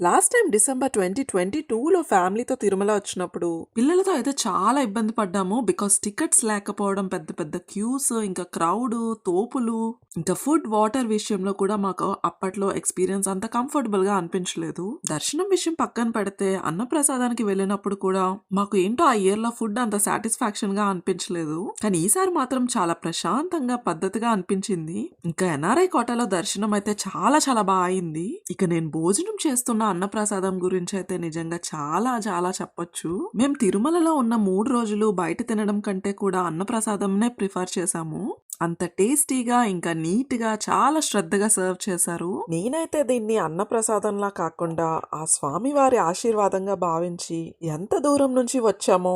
Last time December 2022లో ఫ్యామిలీతో తిరుమల వచ్చినప్పుడు పిల్లలతో అయితే చాలా ఇబ్బంది పడ్డాము. బికాస్ టికెట్స్ లేకపోవడం, పెద్ద పెద్ద క్యూస్, ఇంకా క్రౌడ్, తోపులు, ఇంకా ఫుడ్, వాటర్ విషయంలో కూడా మాకు అప్పట్లో ఎక్స్పీరియన్స్ అంత కంఫర్టబుల్ గా అనిపించలేదు. దర్శనం విషయం పక్కన పెడితే అన్నప్రసాదానికి వెళ్ళినప్పుడు కూడా మాకు ఏంటో ఆ ఇయర్ లో ఫుడ్ అంత సాటిస్ఫాక్షన్ గా అనిపించలేదు. కానీ ఈసారి మాత్రం చాలా ప్రశాంతంగా, పద్ధతిగా అనిపించింది. ఇంకా ఎన్ఆర్ఐ కోటలో దర్శనం అయితే చాలా చాలా బాగా అయింది. ఇక నేను భోజనం చేస్తున్న అన్నప్రసాదం గురించి అయితే నిజంగా చాలా చాలా చెప్పొచ్చు. మేము తిరుమలలో ఉన్న 3 రోజులు బయట తినడం కంటే కూడా అన్నప్రసాదంనే ప్రిఫర్ చేశాము. అంత టేస్టీగా, ఇంకా నీట్ గా, చాలా శ్రద్ధగా సర్వ్ చేశారు. నేనైతే దీన్ని అన్నప్రసాదంలా కాకుండా ఆ స్వామివారి ఆశీర్వాదంగా భావించి ఎంత దూరం నుంచి వచ్చామో,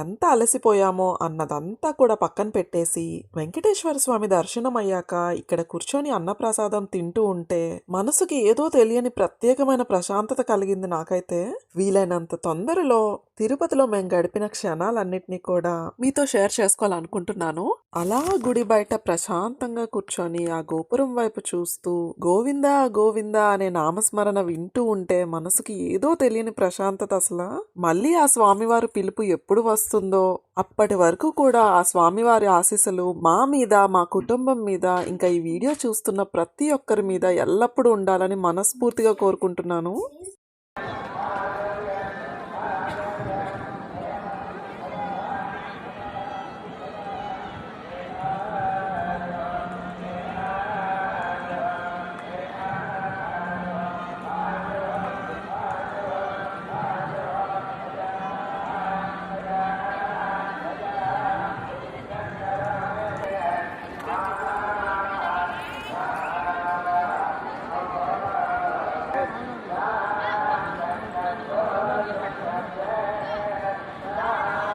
ఎంత అలసిపోయామో అన్నదంతా కూడా పక్కన పెట్టేసి వెంకటేశ్వర స్వామి దర్శనం అయ్యాక ఇక్కడ కూర్చొని అన్నప్రసాదం తింటూ ఉంటే మనసుకి ఏదో తెలియని ప్రత్యేకమైన ప్రశాంతత కలిగింది నాకైతే. వీలైనంత తొందరలో తిరుపతిలో మేము గడిపిన క్షణాలన్నిటినీ కూడా మీతో షేర్ చేసుకోవాలనుకుంటున్నాను. అలా గుడి బయట ప్రశాంతంగా కూర్చొని ఆ గోపురం వైపు చూస్తూ గోవిందా గోవిందా అనే నామస్మరణ వింటూ ఉంటే మనసుకి ఏదో తెలియని ప్రశాంతత. అసలు మళ్ళీ ఆ స్వామివారి పిలుపు ఎప్పుడు వస్తుందో అప్పటి వరకు కూడా ఆ స్వామివారి ఆశీస్సులు మా మీద, మా కుటుంబం మీద, ఇంకా ఈ వీడియో చూస్తున్న ప్రతి ఒక్కరి మీద ఎల్లప్పుడూ ఉండాలని మనస్ఫూర్తిగా కోరుకుంటున్నాను.